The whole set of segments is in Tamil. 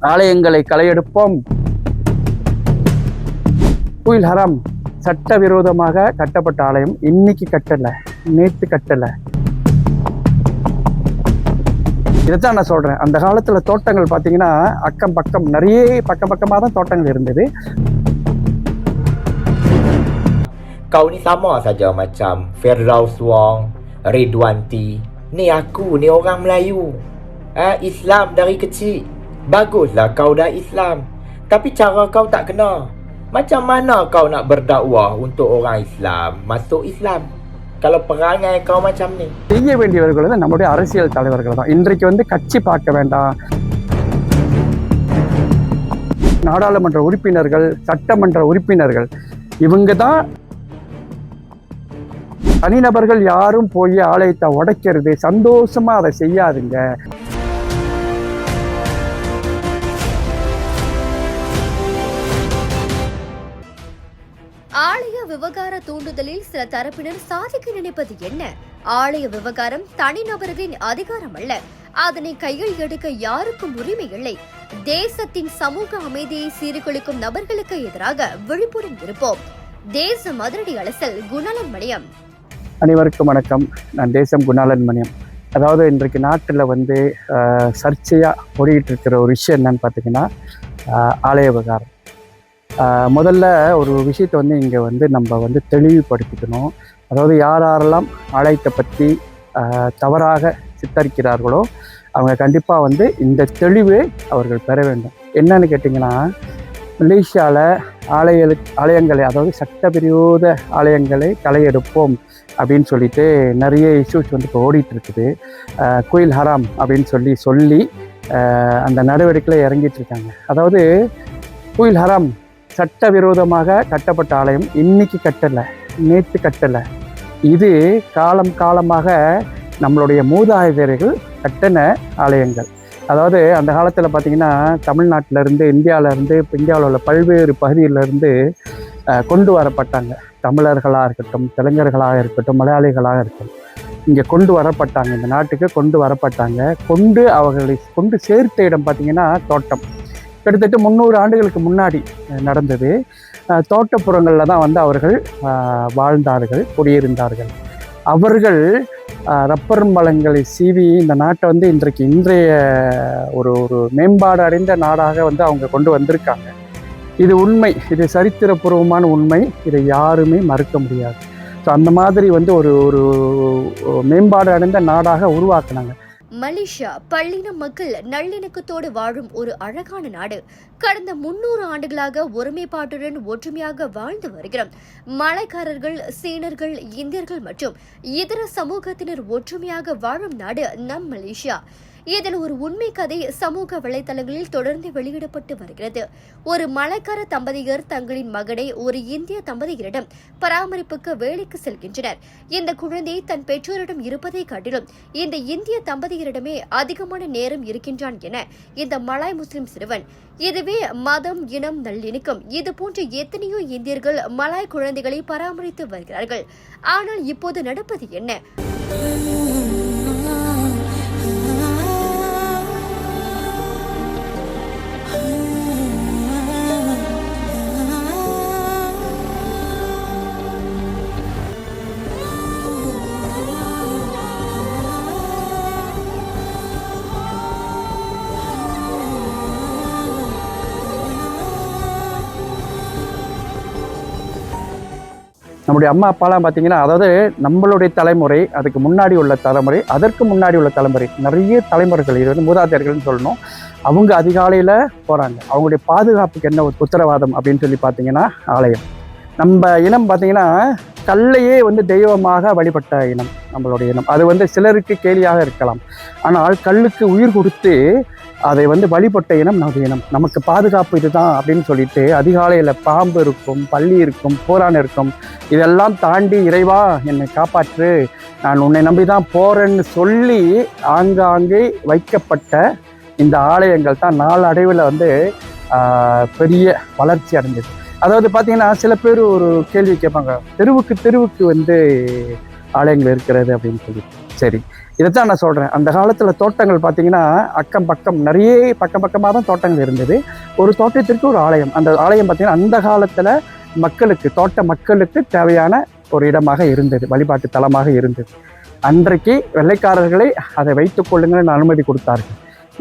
ஆலயங்களை களையெடுப்போம். குயில் ஹராம் சட்டவிரோதமாக கட்டப்பட்ட ஆலயம் இன்னைக்கு கட்டல, நேற்று கட்டல. இதைத்தான் நான் சொல்றேன். அந்த காலத்துல தோட்டங்கள் பார்த்தீங்கன்னா அக்கம் பக்கம் நிறைய பக்கமாக தான் தோட்டங்கள் இருந்தது. Kau ni sama saja macam Firdaus Wong, Ridwanti. Ni aku ni orang Melayu. Islam dari kecil. Baguslah kau dah Islam. Tapi cara kau tak kena. Macam mana kau nak berdakwah untuk orang Islam masuk Islam kalau perangai kau macam ni? செய்ய வேண்டியவர்கள் வந்து நம்முடைய அரசியல் தலைவர்கள் தான். இன்றைக்கு வந்து கட்சி பார்க்க வேண்டாம். நாடாளுமன்ற உறுப்பினர்கள், சட்டமன்ற உறுப்பினர்கள் இவங்க தான். தனிநபர்கள் யாரும் போய் ஆலயத்தை உடைக்கிறது, சந்தோஷமா அதை செய்யாதுங்க. ஆலய விவகார தூண்டுதலில் சில தரப்பினர் சாதிக்க நினைப்பது என்ன? ஆலய விவகாரம் தனிநபர்களின் அதிகாரம் அல்ல. அதனை கையில் எடுக்க யாருக்கும் உரிமை இல்லை. தேசத்தின் சமூக அமைதியை சீர்குலைக்கும் நபர்களுக்கு எதிராக விழிப்புடன் இருப்போம். தேசம் அதிரடி அலசல். குணாளன் மணியம். அனைவருக்கும் வணக்கம். நான் தேசம் குணாளன் மணியம். அதாவது இன்றைக்கு நாட்டில் வந்து சர்ச்சையாக ஓடிக்கிட்டு இருக்கிற ஒரு விஷயம் என்னன்னு பார்த்தீங்கன்னா ஆலய விவகாரம். முதல்ல ஒரு விஷயத்தை வந்து இங்கே வந்து நம்ம வந்து தெளிவுபடுத்திக்கணும். அதாவது யாரெல்லாம் ஆலயத்தை பற்றி தவறாக சித்தரிக்கிறார்களோ அவங்க கண்டிப்பாக வந்து இந்த தெளிவு அவர்கள் பெற வேண்டும். என்னன்னு கேட்டிங்கன்னா, மலேசியாவில் ஆலயங்களை அதாவது சட்டவிரோத ஆலயங்களை களையெடுப்போம் அப்படின்னு சொல்லிட்டு நிறைய இஷ்யூஸ் வந்து இப்போ ஓடிட்டு இருக்குது. குயில் ஹராம் அப்படின்னு சொல்லி அந்த நடவடிக்கையில் இறங்கிட்டு இருக்காங்க. அதாவது குயில் ஹராம் சட்டவிரோதமாக கட்டப்பட்ட ஆலயம் இன்னைக்கு கட்டலை, நேற்று கட்டலை. இது காலமாக நம்மளுடைய மூதாதையர்கள் கட்டின ஆலயங்கள். அதாவது அந்த காலத்தில் பார்த்திங்கன்னா தமிழ்நாட்டிலேருந்து இந்தியாவில் உள்ள பல்வேறு பகுதியிலேருந்து கொண்டு வரப்பட்டாங்க. தமிழர்களாக இருக்கட்டும், தெலுங்கர்களாக இருக்கட்டும், மலையாளிகளாக இருக்கட்டும், இங்கே கொண்டு வரப்பட்டாங்க. இந்த நாட்டுக்கு கொண்டு வரப்பட்டாங்க. அவர்களை கொண்டு சேர்த்த இடம் பார்த்திங்கன்னா தோட்டம். கிட்டத்தட்ட 300 ஆண்டுகளுக்கு முன்னாடி நடந்தது. தோட்டப்புறங்களில் தான் வந்து அவர்கள் வாழ்ந்தார்கள், குடியிருந்தார்கள். அவர்கள் ரப்பர் மரங்களை சீவி இந்த நாட்டை வந்து இன்றைய ஒரு மேம்பாடு அடைந்த நாடாக வந்து அவங்க கொண்டு வந்திருக்காங்க. இது உண்மை, இது சரித்திரபூர்வமான உண்மை. இதை யாருமே மறுக்க முடியாது. ஸோ அந்த மாதிரி வந்து ஒரு மேம்பாடு அடைந்த நாடாக உருவாக்குனாங்க. மலேசியா பல்லின மக்கள் நல்லிணக்கத்தோடு வாழும் ஒரு அழகான நாடு. கடந்த 300 ஆண்டுகளாக ஒருமைப்பாட்டுடன் ஒற்றுமையாக வாழ்ந்து வருகிறோம். மலைக்காரர்கள், சீனர்கள், இந்தியர்கள் மற்றும் இதர சமூகத்தினர் ஒற்றுமையாக வாழும் நாடு நம் மலேசியா. இதில் ஒரு உண்மை கதை சமூக வலைதளங்களில் தொடர்ந்து வெளியிடப்பட்டு வருகிறது. ஒரு மலைக்கார தம்பதியர் தங்களின் மகனை ஒரு இந்திய தம்பதியரிடம் பராமரிப்புக்கு வேலைக்கு செல்கின்றனர். இந்த குழந்தை தன் பெற்றோரிடம் இருப்பதை காட்டிலும் இந்த இந்திய தம்பதியரிடமே அதிகமான நேரம் இருக்கின்றான் என இந்த மலாய் முஸ்லிம் சிறுவன். இதுவே மதம், இனம், நல்லிணக்கம். இது போன்ற எத்தனையோ இந்தியர்கள் மலாய் குழந்தைகளை பராமரித்து வருகிறார்கள். ஆனால் இப்போது நடப்பது என்ன? நம்முடைய அம்மா அப்பாலாம் பார்த்தீங்கன்னா, அதாவது நம்மளுடைய தலைமுறை, அதுக்கு முன்னாடி உள்ள தலைமுறை, அதற்கு முன்னாடி உள்ள தலைமுறை, நிறைய தலைமுறைகள், இது வந்து மூதாதையர்கள்னு சொல்லணும். அவங்க அதிகாலையில் போகிறாங்க. அவங்களுடைய பாதுகாப்புக்கு என்ன உத்தரவாதம் அப்படின்னு சொல்லி பார்த்தீங்கன்னா ஆலயம். நம்ம இனம் பார்த்தீங்கன்னா கல்லையே வந்து தெய்வமாக வழிபட்ட இனம் நம்மளுடைய இனம். அது வந்து சிலருக்கு கேலியாக இருக்கலாம். ஆனால் கல்லுக்கு உயிர் கொடுத்து அதை வந்து வழிபட்ட இனம் நமது இனம். நமக்கு பாதுகாப்பு இதுதான் அப்படின்னு சொல்லிட்டு அதிகாலையில் பாம்பு இருக்கும், பள்ளி இருக்கும், போரான் இருக்கும். இதெல்லாம் தாண்டி இறைவா என்னை காப்பாற்று, நான் உன்னை நம்பி தான் போகிறேன்னு சொல்லி ஆங்காங்கே வைக்கப்பட்ட இந்த ஆலயங்கள் தான் நாளடைவில் வந்து பெரிய வளர்ச்சி அடைஞ்சது. அதாவது பார்த்தீங்கன்னா சில பேர் ஒரு கேள்வி கேட்பாங்க, தெருவுக்கு வந்து ஆலயங்கள் இருக்கிறது அப்படின்னு சொல்லி. சரி, இதைத்தான் நான் சொல்கிறேன். அந்த காலத்தில் தோட்டங்கள் பார்த்தீங்கன்னா அக்கம் பக்கம் நிறைய பக்கம் பக்கமாக தான் தோட்டங்கள் இருந்தது. ஒரு தோட்டத்திற்கு ஒரு ஆலயம். அந்த ஆலயம் பார்த்தீங்கன்னா அந்த காலத்தில் மக்களுக்கு, தோட்ட மக்களுக்கு தேவையான ஒரு இடமாக இருந்தது, வழிபாட்டு தலமாக இருந்தது. அன்றைக்கு வெள்ளைக்காரர்களை அதை வைத்துக் கொள்ளுங்கள்னு அனுமதி கொடுத்தார்கள்.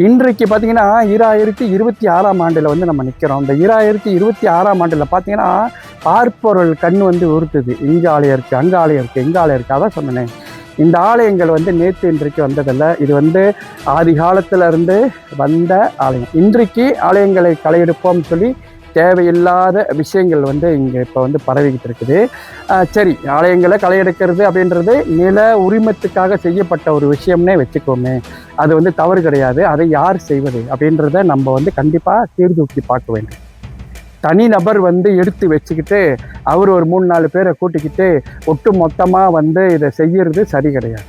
இன்றைக்கு பார்த்தீங்கன்னா 2026ஆம் ஆண்டில் வந்து நம்ம நிற்கிறோம். இந்த 2026ஆம் ஆண்டில் பார்த்தீங்கன்னா பார்ப்பொருள் கண் வந்து உறுத்துது. இங்கே ஆலயம் இருக்குது, அங்கே ஆலயம் இருக்குது, எங்கே ஆலயம் இருக்குது. அதான் சொன்னேன், இந்த ஆலயங்கள் வந்து நேற்று இன்றைக்கு வந்ததில்ல. இது வந்து ஆதி காலத்திலிருந்து வந்த ஆலயம். இன்றைக்கு ஆலயங்களை களையெடுப்போம் சொல்லி தேவையில்லாத விஷயங்கள் வந்து இங்கே இப்போ வந்து பரவிக்கிட்டு இருக்குது. சரி, ஆலயங்களை களையெடுக்கிறது அப்படின்றது நில உரிமத்துக்காக செய்யப்பட்ட ஒரு விஷயம்னே வச்சுக்கோமே. அது வந்து தவறு கிடையாது. அதை யார் செய்வது அப்படின்றத நம்ம வந்து கண்டிப்பாக சீர்தூக்கி பார்க்க வேண்டும். தனிநபர் வந்து எடுத்து வச்சுக்கிட்டு அவர் ஒரு 3-4 பேரை கூட்டிக்கிட்டு ஒட்டு மொத்தமாக வந்து இதை செய்யறது சரி கிடையாது.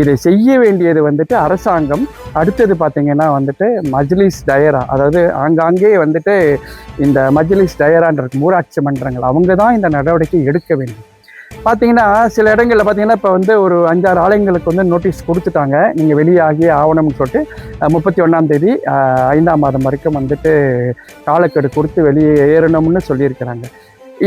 இதை செய்ய வேண்டியது வந்துட்டு அரசாங்கம். அடுத்தது பார்த்திங்கன்னா வந்துட்டு மஜ்லிஸ் டயரா, அதாவது ஆங்காங்கே வந்துட்டு இந்த மஜ்லிஸ் டயரான்ற ஊராட்சி மன்றங்கள், அவங்க தான் இந்த நடவடிக்கை எடுக்க வேண்டும். பார்த்தீங்கன்னா சில இடங்களில் பார்த்தீங்கன்னா இப்போ வந்து ஒரு 5-6 ஆலயங்களுக்கு வந்து நோட்டீஸ் கொடுத்துட்டாங்க, நீங்கள் வெளியாகி ஆகணும்னு சொல்லிட்டு 31ஆம் தேதி 5ஆம் மாதம் வரைக்கும் வந்துட்டு காலக்கெடு கொடுத்து வெளியே ஏறணும்னு சொல்லியிருக்கிறாங்க.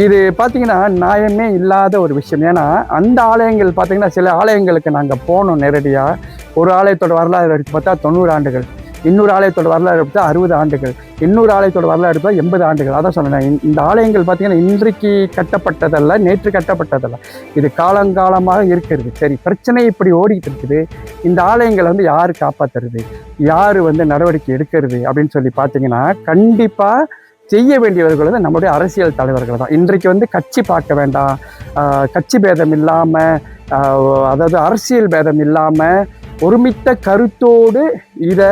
இது பார்த்தீங்கன்னா நியாயமே இல்லாத ஒரு விஷயம். ஏன்னா அந்த ஆலயங்கள் பார்த்தீங்கன்னா சில ஆலயங்களுக்கு நாங்கள் போனோம் நேரடியாக. ஒரு ஆலயத்தோட வரலாறு எடுத்து பார்த்தா 90 ஆண்டுகள், இன்னொரு ஆலயத்தோட வரலாறு எடுத்தா 60 ஆண்டுகள், இன்னொரு ஆலயத்தோட வரலாறு எடுத்தா 80 ஆண்டுகள். அதான் சொன்னேன், இந்த ஆலயங்கள் பார்த்தீங்கன்னா இன்றைக்கு கட்டப்பட்டதல்ல, நேற்று கட்டப்பட்டதல்ல, இது காலங்காலமாக இருக்கிறது. சரி, பிரச்சனை இப்படி ஓடிக்கிட்டு இருக்குது. இந்த ஆலயங்களை வந்து யார் காப்பாற்றுறது, யார் வந்து நடவடிக்கை எடுக்கிறது அப்படின்னு சொல்லி பார்த்தீங்கன்னா கண்டிப்பாக செய்ய வேண்டியவர்கள் வந்து நம்முடைய அரசியல் தலைவர்கள் தான். இன்றைக்கு வந்து கட்சி பார்க்க வேண்டாம், கட்சி பேதம் இல்லாமல், அதாவது அரசியல் பேதம் இல்லாமல் ஒருமித்த கருத்தோடு இதை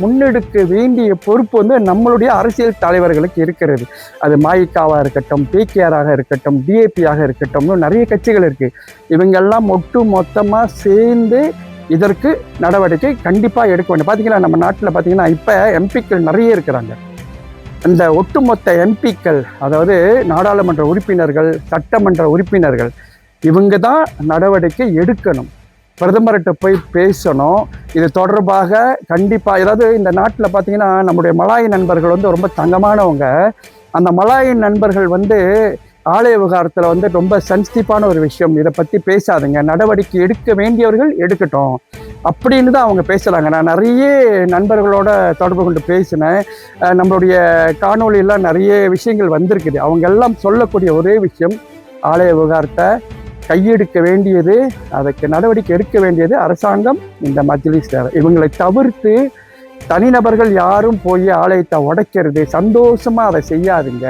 முன்னெடுக்க வேண்டிய பொறுப்பு வந்து நம்மளுடைய அரசியல் தலைவர்களுக்கு இருக்கிறது. அது மாயிக்காவாக இருக்கட்டும், பிகேஆராக இருக்கட்டும், டிஏபியாக இருக்கட்டும், நிறைய கட்சிகள் இருக்குது. இவங்கெல்லாம் ஒட்டு மொத்தமாக சேர்ந்து இதற்கு நடவடிக்கை கண்டிப்பாக எடுக்க வேண்டும். பார்த்திங்கன்னா நம்ம நாட்டில் பார்த்திங்கன்னா இப்போ எம்பிக்கள் நிறைய இருக்கிறாங்க. அந்த ஒட்டுமொத்த எம்பிக்கள், அதாவது நாடாளுமன்ற உறுப்பினர்கள், சட்டமன்ற உறுப்பினர்கள், இவங்க தான் நடவடிக்கை எடுக்கணும். பிரதமர்கிட்ட போய் பேசணும் இது தொடர்பாக. கண்டிப்பாக ஏதாவது இந்த நாட்டில் பார்த்தீங்கன்னா நம்முடைய மலாய் நண்பர்கள் வந்து ரொம்ப தங்கமானவங்க. அந்த மலாய் நண்பர்கள் வந்து ஆலய விவகாரத்தில் வந்து ரொம்ப சென்சிட்டிவான ஒரு விஷயம், இதை பற்றி பேசாதுங்க, நடவடிக்கை எடுக்க வேண்டியவர்கள் எடுக்கட்டும் அப்படின்னு தான் அவங்க பேசுகிறாங்க. நான் நிறைய நண்பர்களோட தொடர்பு கொண்டு பேசினேன். நம்மளுடைய காணொலியெல்லாம் நிறைய விஷயங்கள் வந்திருக்குது. அவங்க எல்லாம் சொல்லக்கூடிய ஒரே விஷயம், ஆலய விவகாரத்தை கையெடுக்க வேண்டியது, அதுக்கு நடவடிக்கை எடுக்க வேண்டியது அரசாங்கம், இந்த மஜ்லிஸ் டயரா. இவங்களை தவிர்த்து தனிநபர்கள் யாரும் போய் ஆலயத்தை உடைக்கிறது, சந்தோஷமாக அதை செய்யாதுங்க.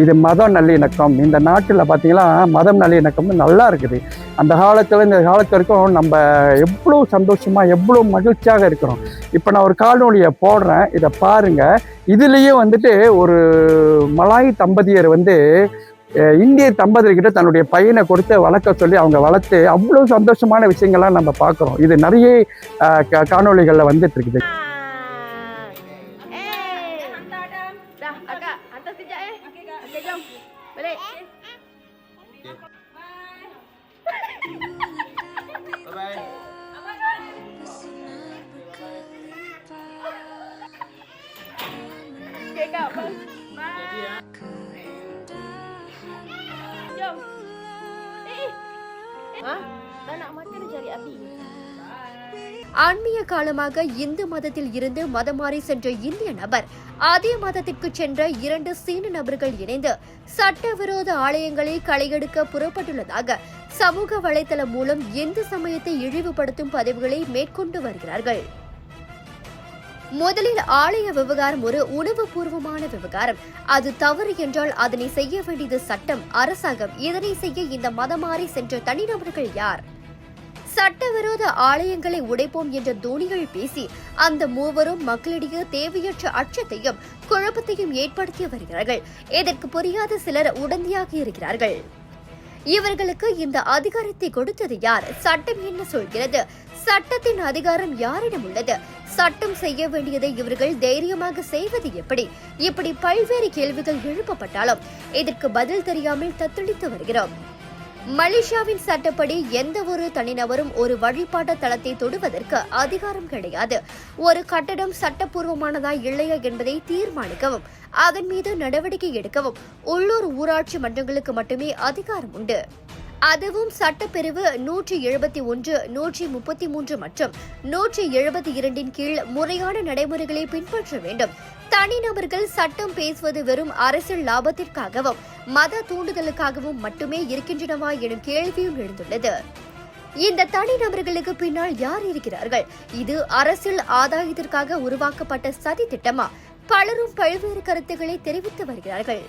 இது மத நல்லிணக்கம். இந்த நாட்டில் பார்த்தீங்கன்னா மதம் நல்லிணக்கம்னு நல்லா இருக்குது. அந்த காலத்தில் இந்த காலத்து வரைக்கும் நம்ம எவ்வளோ சந்தோஷமாக எவ்வளோ மகிழ்ச்சியாக இருக்கிறோம். இப்போ நான் ஒரு காணொலியை போடுறேன், இதை பாருங்கள். இதுலேயே வந்துட்டு ஒரு மலாய் தம்பதியர் வந்து இந்திய தம்பதியர்கிட்ட தன்னுடைய பையனை கொடுத்து வளர்க்க சொல்லி அவங்க வளர்த்து அவ்வளோ சந்தோஷமான விஷயங்கள்லாம் நம்ம பார்க்குறோம். இது நிறைய காணொலிகளில் வந்துட்டு இருக்குது. ஆன்மீக காலமாக இந்து மதத்தில் இருந்து மதம் மாறி சென்ற இந்திய நபர் அதே மதத்திற்கு சென்ற 2 சீன நபர்கள் இணைந்து சட்டவிரோத ஆலயங்களை களையெடுக்க புறப்பட்டுள்ளதாக சமூக வலைதளம் மூலம் இந்து சமயத்தை இழிவுபடுத்தும் பதிவுகளை மேற்கொண்டு வருகிறார்கள். முதலில் ஆலய விவகாரம் ஒரு உணவுபூர்வமான விவகாரம். அது தவறு என்றால் அதனை செய்ய வேண்டியது சட்டம், அரசாங்கம். இதனை செய்ய இந்த மதமாறி சென்ற தனிநபர்கள் யார்? சட்டவிரோத ஆலயங்களை உடைப்போம் என்ற தோணிகள் பேசி அந்த மூவரும் மக்களிடையே தேவையற்ற அச்சத்தையும் குழப்பத்தையும் ஏற்படுத்தி வருகிறார்கள். இதற்கு புரியாத சிலர் உடந்தையாக இருக்கிறார்கள். இவர்களுக்கு இந்த அதிகாரத்தை கொடுத்தது யார்? சட்டம் என்ன சொல்கிறது? சட்டத்தின் அதிகாரம் யாரிடம் உள்ளது? சட்டம் செய்ய வேண்டியதை இவர்கள் தைரியமாக செய்வது எப்படி? இப்படி பல்வேறு கேள்விகள் எழுப்பப்பட்டாலும் இதற்கு பதில் தெரியாமல் தத்தளித்து வருகிறோம். மலேசியாவின் சட்டப்படி எந்த ஒரு தனிநபரும் ஒரு வழிபாட்டு தளத்தை தொடுவதற்கு அதிகாரம் கிடையாது. ஒரு கட்டடம் சட்டப்பூர்வமானதா இல்லையா என்பதை தீர்மானிக்கவும் அதன் மீது நடவடிக்கை எடுக்கவும் உள்ளூர் ஊராட்சி மன்றங்களுக்கு மட்டுமே அதிகாரம் உண்டு. அதுவும் சட்டப்பிரிவு 171, 133 மற்றும் 172 கீழ் முறையான நடைமுறைகளை பின்பற்ற வேண்டும். தனிநபர்கள் சட்டம் பேசுவது வெறும் அரசியல் லாபத்திற்காகவும் மத தூண்டுதலுக்காகவும் மட்டுமே இருக்கின்றனவா எனும் கேள்வியும் எழுந்துள்ளது. இந்த தனிநபர்களுக்கு பின்னால் யார் இருக்கிறார்கள்? இது அரசியல் ஆதாயத்திற்காக உருவாக்கப்பட்ட சதி திட்டமா? பலரும் பல்வேறு கருத்துக்களை தெரிவித்து வருகிறார்கள்.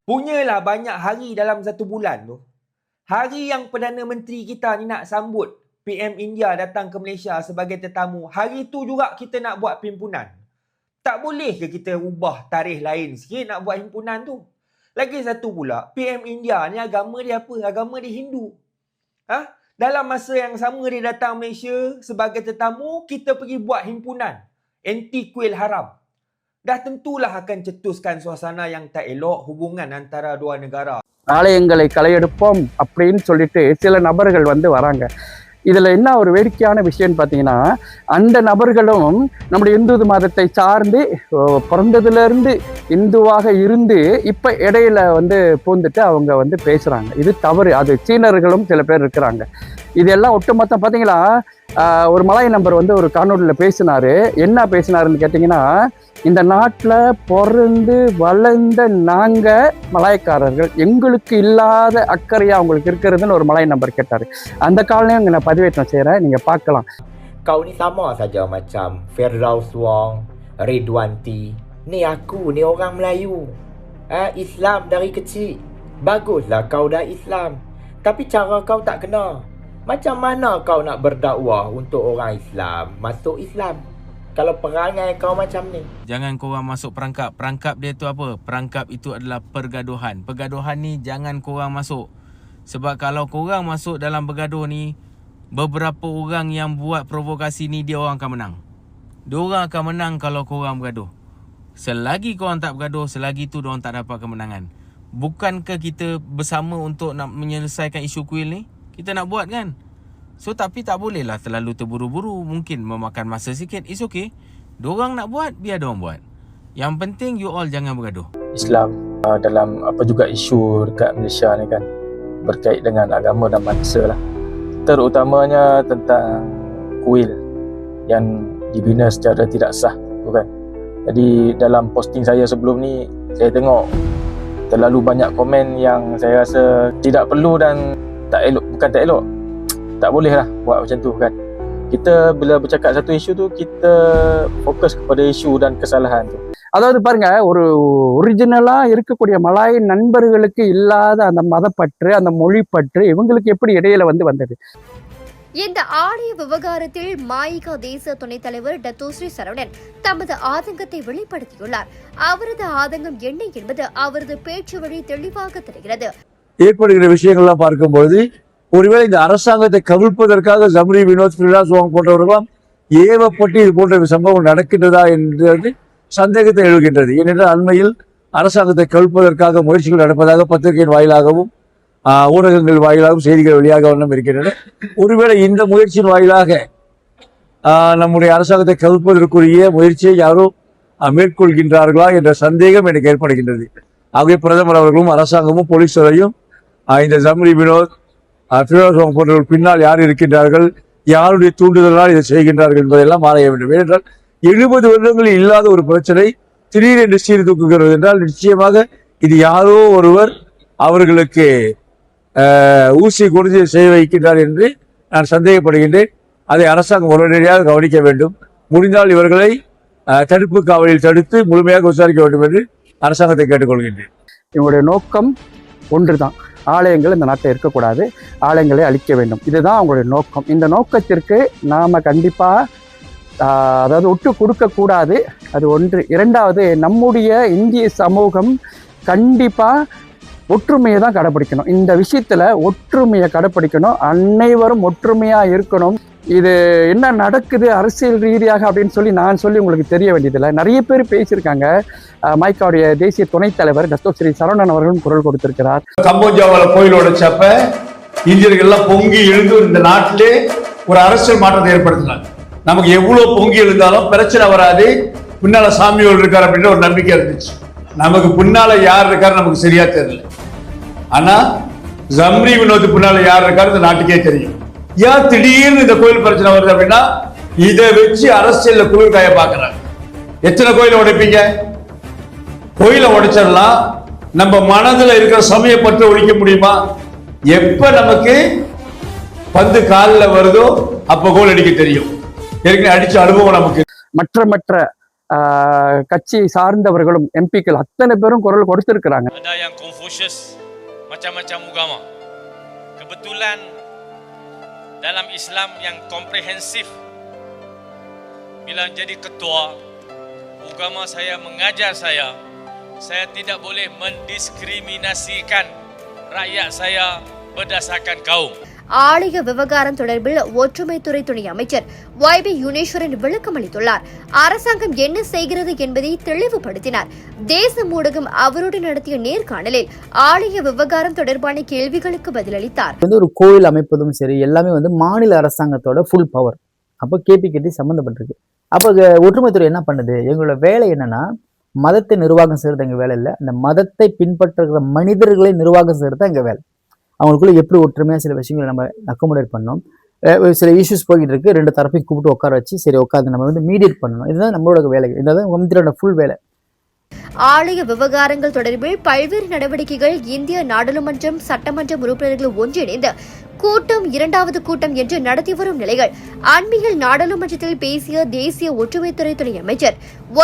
Punyalah banyak hari dalam satu bulan tu. Hari yang Perdana Menteri kita ni nak sambut PM India datang ke Malaysia sebagai tetamu, hari tu juga kita nak buat himpunan. Tak boleh ke kita ubah tarikh lain sikit nak buat himpunan tu? Lagi satu pula, PM India ni agama dia apa? Agama dia Hindu. Dalam masa yang sama dia datang Malaysia sebagai tetamu, kita pergi buat himpunan anti kuil haram. Dah tentulah akan cetuskan suasana yang tak elok hubungan antara dua negara. ஆலயங்களை களையெடுப்போம் அப்படின்னு சொல்லிட்டு சில நபர்கள் வராங்க. இதுல என்ன ஒரு வேடிக்கையான விஷயம்னு பார்த்தீங்கன்னா, அந்த நபர்களும் நம்முடைய இந்து மதத்தை சார்ந்து பிறந்ததுல இருந்து இந்துவாக இருந்து இப்ப இடையில பூந்துட்டு அவங்க பேசுறாங்க. இது தவறு. அது சீனர்களும் சில பேர் இருக்கிறாங்க. இதெல்லாம் ஒட்டுமொத்தம் பார்த்தீங்களா, ஒரு மலாய் நம்பர் ஒரு காணொலியில் பேசினாரு. என்ன பேசினாருன்னு கேட்டிங்கன்னா, இந்த நாட்டில் பிறந்து வளர்ந்த நாங்கள் மலாய்க்காரர்கள், எங்களுக்கு இல்லாத அக்கறையாக அவங்களுக்கு இருக்கிறதுன்னு ஒரு மலாய் நம்பர் கேட்டார். அந்த காலையும் நான் பதிவேற்றம் செய்கிறேன், நீங்கள் பார்க்கலாம். Kau ni sama saja macam Firdaus Wong, Ridwanti. Ni aku ni orang Melayu. Islam dari kecil. Baguslah kau dah Islam. Tapi cara kau tak kena. Macam mana kau nak berdakwah untuk orang Islam masuk Islam kalau perangai kau macam ni? Jangan korang masuk perangkap. Perangkap dia tu apa? Perangkap itu adalah pergaduhan. Pergaduhan ni jangan korang masuk. Sebab kalau korang masuk dalam bergaduh ni, beberapa orang yang buat provokasi ni, dia orang akan menang. Dia orang akan menang kalau korang bergaduh. Selagi korang tak bergaduh, selagi tu diorang tak dapat kemenangan. Bukankah kita bersama untuk nak menyelesaikan isu kuil ni? Kita nak buat kan? So tapi tak bolehlah terlalu terburu-buru. Mungkin memakan masa sikit. It's okay. Diorang nak buat, biar diorang buat. Yang penting you all jangan bergaduh. Islam dalam apa juga isu dekat Malaysia ni kan, berkait dengan agama dan bangsa lah. Terutamanya tentang kuil yang dibina secara tidak sah tu kan. Jadi dalam posting saya sebelum ni, saya tengok terlalu banyak komen yang saya rasa tidak perlu dan tak elok. Bukan tak elok, tak boleh lah buat macam tu kan. Kita bila bercakap satu isu tu, kita fokus kepada isu dan kesalahan tu. அதாவது பாருங்க, ஒரு ஒரிஜினலா இருக்கக்கூடிய மலாய் நண்பர்களுக்கு இல்லாத அந்த மதப்பற்று, அந்த மொழிப்பற்று இவங்களுக்கு எப்படி இடையில வந்தது? இந்த ஆலய விவகாரத்தில் மாயிகா தேச துணைத் தலைவர் டத்தோஸ்ரீ சரவணன் தமது ஆதங்கத்தை வெளிப்படுத்தியுள்ளார். அவரது ஆதங்கம் என்ன என்பது அவரது பேச்சு வழி தெளிவாக தெரிகிறது. ஏற்படுகிற விஷயங்கள்லாம் பார்க்கும்பொழுது, ஒருவேளை இந்த அரசாங்கத்தை கவிழ்ப்பதற்காக ஜம்ரி வினோத், ஃபிர்தாஸ் வாங் போன்றவர்களாம் ஏவப்பட்டு இது போன்ற சம்பவம் நடக்கின்றதா என்றது சந்தேகத்தை எழுகின்றது. ஏனென்றால் அண்மையில் அரசாங்கத்தை கவிழ்ப்பதற்காக முயற்சிகள் நடப்பதாக பத்திரிகையின் வாயிலாகவும் ஊடகங்கள் வாயிலாகவும் செய்திகள் வெளியாக வண்ணம் இருக்கின்றன. ஒருவேளை இந்த முயற்சியின் வாயிலாக நம்முடைய அரசாங்கத்தை கவிழ்ப்பதற்குரிய முயற்சியை யாரோ மேற்கொள்கின்றார்களா என்ற சந்தேகம் எனக்கு ஏற்படுகின்றது. ஆகவே பிரதமர் அவர்களும் அரசாங்கமும் போலீசாரையும் இந்த ஜம்ரி வினோத், ஃபிர்தாஸ் வாங் போன்றவர்கள் பின்னால் யார் இருக்கின்றார்கள், யாருடைய தூண்டுதலால் இதை செய்கின்றார்கள் என்பதெல்லாம் ஆராய வேண்டும். ஏனென்றால் 70 வருடங்களில் இல்லாத ஒரு பிரச்சனை திடீரென்று சீர்தூக்குகிறது என்றால் நிச்சயமாக இது யாரோ ஒருவர் அவர்களுக்கு ஊசி கொடுத்து செய்ய வைக்கின்றார் என்று நான் சந்தேகப்படுகின்றேன். அதை அரசாங்கம் உடனடியாக கவனிக்க வேண்டும். முடிந்தால் இவர்களை தடுப்பு காவலில் தடுத்து முழுமையாக விசாரிக்க வேண்டும் என்று அரசாங்கத்தை கேட்டுக்கொள்கின்றேன். இவங்களுடைய நோக்கம் ஒன்றுதான், ஆலயங்கள் இந்த நாட்டில் இருக்கக்கூடாது, ஆலயங்களை அழிக்க வேண்டும். இதுதான் அவங்களுடைய நோக்கம். இந்த நோக்கத்திற்கு நாம் கண்டிப்பாக அதாவது விட்டு கொடுக்கக்கூடாது. அது ஒன்று. இரண்டாவது, நம்முடைய இந்திய சமூகம் கண்டிப்பாக ஒற்றுமையை தான் கடைப்பிடிக்கணும். இந்த விஷயத்தில் ஒற்றுமையை கடைப்பிடிக்கணும். அனைவரும் ஒற்றுமையாக இருக்கணும். இது என்ன நடக்குது அரசியல் ரீதியாக அப்படின்னு நான் சொல்லி உங்களுக்கு தெரிய வேண்டியதில்லை. நிறைய பேர் பேசியிருக்காங்க. மைக்காவுடைய தேசிய துணைத் தலைவர் டத்தோஸ்ரீ சரவணன் அவர்களும் குரல் கொடுத்திருக்கிறார். கம்போஜாவில் கோயிலோட சப்ப இந்தியர்கள் எல்லாம் பொங்கி எழுந்து இந்த நாட்டிலே ஒரு அரசியல் மாற்றத்தை ஏற்படுத்தினாங்க. நமக்கு எவ்வளவு பொங்கி எழுந்தாலும் பிரச்சனை வராது, பின்னால சாமியோடு இருக்கார் அப்படின்ற ஒரு நம்பிக்கை இருந்துச்சு. நமக்கு பின்னால யார் இருக்காரு நமக்கு சரியா தெரியல. ஆனா ஜம்ரி வினோத் பின்னால யார் இருக்காரு இந்த நாட்டுக்கே தெரியும். ஏன் திடீர்னு இந்த கோயில் பிரச்சனை வருது அப்படின்னா இதை வச்சு அரசியல்ல குளிர்காய பாக்குறாங்க. எத்தனை கோயிலை உடைப்பீங்க? கோயிலை உடைச்சிடலாம், நம்ம மனதுல இருக்கிற சமயப்பற்ற ஒழிக்க முடியுமா? எப்ப நமக்கு பந்து காலில் வருதோ அப்ப கோல் அடிக்க தெரியும். ஏற்கனவே அடிச்ச அனுபவம் நமக்கு. மற்ற கட்சியை சார்ந்தவர்களும் எம்பிக்கள் அத்தனை பேரும் குரல் கொடுத்திருக்கிறாங்க. Ada yang Confucius, macam-macam agama. Kebetulan dalam Islam yang komprehensif, bila jadi ketua, agama saya mengajar saya tidak boleh mendiskriminasikan rakyat saya berdasarkan kaum. ஆலய விவகாரம் தொடர்பில் ஒற்றுமைத்துறை துணை அமைச்சர் YB யுனேஸ்வரன் விளக்கம் அளித்துள்ளார். அரசாங்கம் என்ன செய்கிறது என்பதை தெளிவுபடுத்தினார். தேச ஊடகம் அவருடன் நடத்திய நேர்காணலில் ஆலய விவகாரம் தொடர்பான கேள்விகளுக்கு பதிலளித்தார். ஒரு கோயில் அமைப்பதும் சரி எல்லாமே மாநில அரசாங்கத்தோட ஃபுல் பவர். அப்போ கேபிகேடி சம்மந்தப்பட்டிருக்கு. அப்போ ஒற்றுமைத்துறை என்ன பண்ணுது? எங்களோட வேலை என்னன்னா மதத்தை நிர்வாகம் செய்யறது எங்க வேலை இல்லை, அந்த மதத்தை பின்பற்றுகிற மனிதர்களை நிர்வாகம் செய்யறது எங்க வேலை. அவங்களுக்குள்ள எப்படி ஒற்றுமையா சில விஷயங்களை நம்ம அக்கோமடேட் பண்ணணும். சில இஷ்யூஸ் போய்கிட்டு இருக்கு, ரெண்டு தரப்பையும் கூப்பிட்டு உட்கார வச்சு சரி உட்காந்து நம்ம மீடியேட் பண்ணணும். இதுதான் நம்மளோட வேலை, இதுதான் மந்திரியோட ஃபுல் வேலை. ஆலய விவகாரங்கள் தொடர்பில் பல்வேறு நடவடிக்கைகள் இந்திய நாடாளுமன்றம் சட்டமன்ற உறுப்பினர்கள் ஒன்றிணைந்து கூட்டம் 2வது கூட்டம் என்று நடத்தி வரும் நிலையில் அண்மையில் நாடாளுமன்றத்தில் பேசிய தேசிய ஒற்றுமைத்துறை துணை அமைச்சர்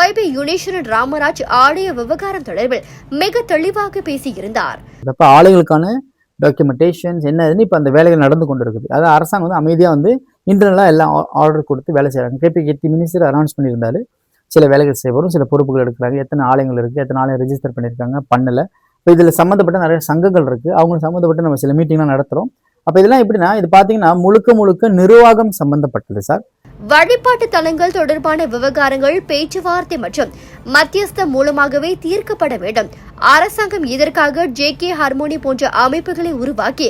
YB யுனேஸ்வரன் ராமராஜ் ஆலய விவகாரம் தொடர்பில் மிக தெளிவாக பேசியிருந்தார். ஆலயங்களுக்கான டாக்குமெண்டேஷன்ஸ் என்னதுன்னு இப்போ அந்த வேலைகள் நடந்து கொண்டு இருக்குது. அதாவது அரசாங்கம் அமைதியாக இன்டர்னலாக எல்லாம் ஆர்டர் கொடுத்து வேலை செய்கிறாங்க. கேபிகேடி மினிஸ்டர் அனௌன்ஸ் பண்ணியிருந்தாரு சில வேலைகள் செய்யப்படும், சில பொறுப்புகள் எடுக்கிறாங்க. எத்தனை ஆலயங்கள் இருக்குது, எத்தனை ஆலயம் ரெஜிஸ்டர் பண்ணியிருக்காங்க, பண்ணலை. இப்போ இதில் சம்மந்தப்பட்ட நிறைய சங்கங்கள் இருக்குது, அவங்க சம்மந்தப்பட்ட நம்ம சில மீட்டிங்லாம் நடத்துகிறோம். அப்போ இதெல்லாம் எப்படின்னா இது பார்த்தீங்கன்னா முழுக்க நிர்வாகம் சம்பந்தப்பட்டது சார். வழிபாட்டு தலங்கள் தொடர்பான விவகாரங்கள் பேச்சுவார்த்தை மற்றும் மத்தியஸ்த மூலமாகவே தீர்க்கப்பட வேண்டும். அரசாங்கம் இதற்காக JK ஹார்மோனி போன்ற அமைப்புகளை உருவாக்கி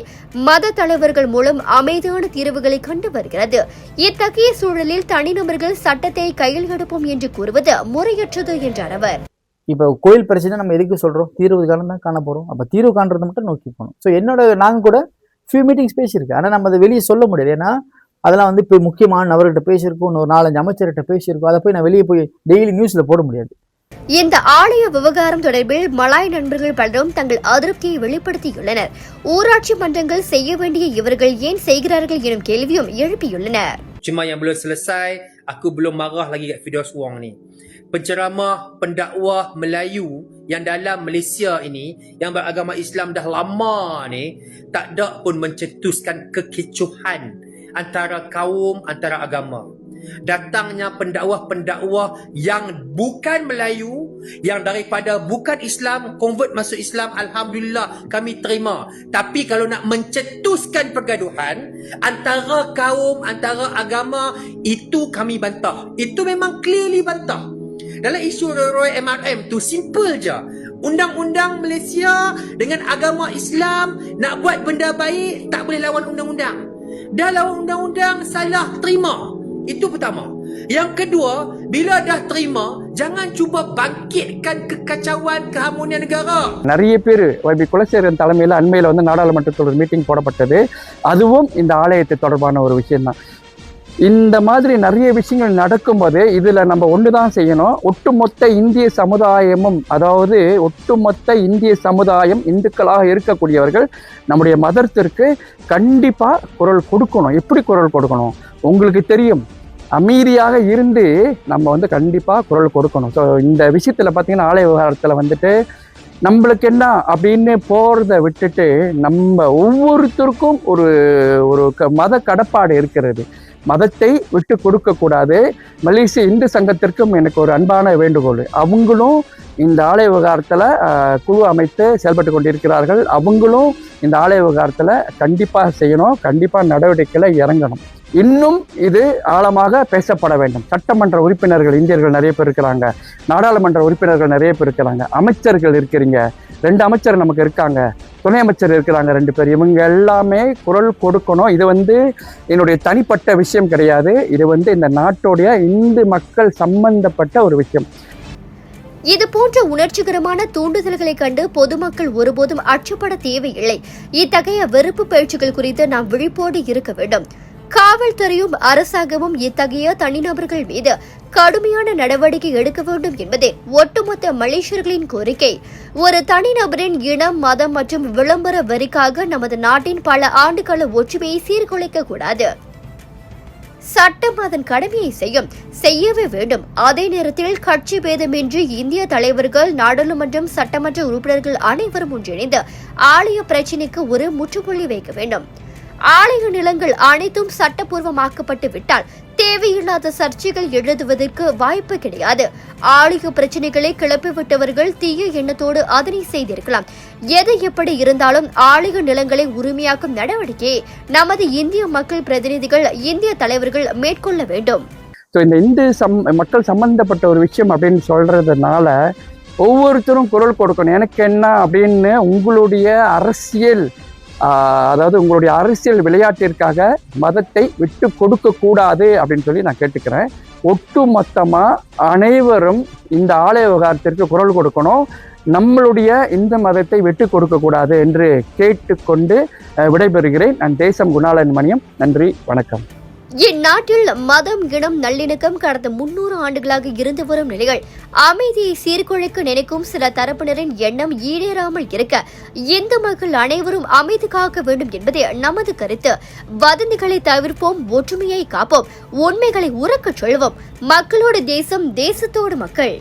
மத தலைவர்கள் மூலம் அமைதியான தீர்வுகளை கண்டு வருகிறது. இத்தகைய சூழலில் தனிநபர்கள் சட்டத்தை கையில் எடுப்போம் என்று கூறுவது முறையற்றது என்றார் அவர். இப்போ கோயில் பிரச்சனை நம்ம எதுக்கு சொல்றோம்? தீர்வு காலம் தான் காண போறோம். அப்போ தீர்வு காண்றதை மட்டும் நோக்கி போகணும். ஸோ நாங்கள் கூட ஃபியூ மீட்டிங்ஸ் பேசியிருக்கு, ஆனால் நம்ம அதை வெளியே சொல்ல முடியாது. ஏன்னா அதெல்லாம் இப்போ முக்கியமான நபர்கிட்ட பேசியிருக்கோம், ஒரு 4-5 அமைச்சர்கிட்ட பேசியிருக்கோம். அதை போய் நான் வெளியே போய் டெய்லி நியூஸ்ல போட முடியாது. இந்த ஆலய விவகாரம் தொடர்பில் மலாய் நண்பர்கள் பலரும் தங்கள் அதிருப்தியை வெளிப்படுத்தியுள்ளனர். ஊராட்சி மன்றங்கள் செய்ய வேண்டிய இவர்கள் ஏன் செய்கிறார்கள் எனும் கேள்வியும் எழுப்பியுள்ளனர். Cuma yang belum selesai, aku belum marah lagi kat Firdaus Wong ni. Penceramah, pendakwah Melayu yang dalam Malaysia ini, yang beragama Islam dah lama ni, tak ada pun mencetuskan kekecohan antara kaum, antara agama. Datangnya pendakwah-pendakwah yang bukan Melayu, yang daripada bukan Islam, convert masuk Islam, Alhamdulillah kami terima. Tapi kalau nak mencetuskan pergaduhan antara kaum, antara agama, itu kami bantah. Itu memang clearly bantah. Dalam isu Roy MRM tu simple je. Undang-undang Malaysia dengan agama Islam nak buat benda baik tak boleh lawan undang-undang. Dah lawan undang-undang salah terima. Itu pertama. Yang kedua, bila dah terima, jangan cuba bangkitkan kekacauan keharmonian negara. நிறைய பேர் YB குலசேகரன் தலைமையில் அண்மையில் நாடாளுமன்றத்தில் ஒரு மீட்டிங் போடப்பட்டது. அதுவும் இந்த ஆலயத்தை தொடர்பான ஒரு விஷயம்தான். இந்த மாதிரி நிறைய விஷயங்கள் நடக்கும்போது இதில் நம்ம ஒன்று தான் செய்யணும். ஒட்டுமொத்த இந்திய சமுதாயமும், அதாவது ஒட்டுமொத்த இந்திய சமுதாயம், இந்துக்களாக இருக்கக்கூடியவர்கள் நம்முடைய மதத்திற்கு கண்டிப்பாக குரல் கொடுக்கணும். எப்படி குரல் கொடுக்கணும் உங்களுக்கு தெரியும். அமைதியாக இருந்து நம்ம கண்டிப்பாக குரல் கொடுக்கணும். ஸோ இந்த விஷயத்தில் பார்த்தீங்கன்னா ஆலய விவகாரத்தில் நம்மளுக்கு என்ன அப்படின்னு போகிறத விட்டுட்டு நம்ம ஒவ்வொருத்தருக்கும் ஒரு ஒரு மத கடப்பாடு இருக்கிறது. மதத்தை விட்டு கொடுக்கக்கூடாது. மலேசிய இந்து சங்கத்திற்கும் எனக்கு ஒரு அன்பான வேண்டுகோள். அவங்களும் இந்த ஆலய விவகாரத்தில் குழு அமைத்து செயல்பட்டு கொண்டிருக்கிறார்கள். அவங்களும் இந்த ஆலய விவகாரத்தில் கண்டிப்பாக செய்யணும், கண்டிப்பாக நடவடிக்கையில் இறங்கணும். இன்னும் இது ஆழமாக பேசப்பட வேண்டும். சட்டமன்ற உறுப்பினர்கள் இந்தியர்கள் நிறைய பேர் இருக்கிறாங்க, நாடாளுமன்ற உறுப்பினர்கள் நிறைய பேர் இருக்கிறாங்க, அமைச்சர்கள் இருக்கிறீங்க, 2 அமைச்சர் நமக்கு இருக்காங்க, துணை அமைச்சர் இருக்கிறாங்க 2 பேர். இவங்க எல்லாமே குரல் கொடுக்கணும். இது என்னுடைய தனிப்பட்ட விஷயம் கிடையாது. இது இந்த நாட்டுடைய இந்து மக்கள் சம்பந்தப்பட்ட ஒரு விஷயம். இது போன்ற உணர்ச்சிகரமான தூண்டுதல்களை கண்டு பொதுமக்கள் ஒருபோதும் அச்சப்பட தேவையில்லை. இத்தகைய வெறுப்பு பேச்சுகள் குறித்து நாம் விழிப்போடு இருக்க வேண்டும். காவல்துறையும் அரசாங்கமும் இத்தகைய தனிநபர்கள் மீது கடுமையான நடவடிக்கை எடுக்க வேண்டும் என்பதே ஒட்டுமொத்த மலேசியர்களின் கோரிக்கை. ஒரு தனிநபரின் இனம், மதம் மற்றும் விளம்பர வரிக்காக நமது நாட்டின் பல ஆண்டுகால ஒற்றுமையை சீர்குலைக்க கூடாது. சட்டம் அதன் கடமையை செய்யவே வேண்டும். அதே நேரத்தில் கட்சி பேதமின்றி இந்திய தலைவர்கள், நாடாளுமன்றம், சட்டமன்ற உறுப்பினர்கள் அனைவரும் ஒன்றிணைந்து ஆலய பிரச்சினைக்கு ஒரு முற்றுப்புள்ளி வைக்க வேண்டும். ஆலய நிலங்கள் அனைத்தும் சட்டப்பூர்வமாக்கப்பட்டு விட்டால் தேவையில்லாத சர்ச்சைகள் எழுதுவதற்கு வாய்ப்பு கிடையாது. ஆலய பிரச்சனைகளை கிளப்பிவிட்டவர்கள் தீய எண்ணத்தோடு அதனை செய்திருக்கலாம். எது எப்படி இருந்தாலும் ஆலய நிலங்களை உரிமையாக்கும் நடவடிக்கையை நமது இந்திய மக்கள் பிரதிநிதிகள், இந்திய தலைவர்கள் மேற்கொள்ள வேண்டும். இந்த இந்து மக்கள் சம்பந்தப்பட்ட ஒரு விஷயம் அப்படின்னு சொல்றதுனால ஒவ்வொருத்தரும் குரல் கொடுக்கணும். எனக்கு என்ன அப்படின்னு உங்களுடைய அரசியல், அதாவது உங்களுடைய அரசியல் விளையாட்டிற்காக மதத்தை விட்டு கொடுக்க கூடாது அப்படின்னு சொல்லி நான் கேட்டுக்கிறேன். ஒட்டு மொத்தமாக அனைவரும் இந்த ஆலய விவகாரத்திற்கு குரல் கொடுக்கணும். நம்மளுடைய இந்த மதத்தை விட்டு கொடுக்க கூடாது என்று கேட்டுக்கொண்டு விடைபெறுகிறேன். நான் தேசம் குணாளன் மணியம். நன்றி, வணக்கம். இந்நாட்டில் மதம், இனம், நல்லிணக்கம் கடந்த 300 ஆண்டுகளாக இருந்து வரும் நிலையில் அமைதியை சீர்குலைக்க நினைக்கும் சில தரப்பினரின் எண்ணம் ஈடேறாமல் இருக்க இந்து மக்கள் அனைவரும் அமைதி காக்க வேண்டும் என்பதே நமது கருத்து. வதந்திகளை தவிர்ப்போம், ஒற்றுமையை காப்போம், உண்மைகளை உறக்கச் சொல்வோம். மக்களோடு தேசம், தேசத்தோடு மக்கள்.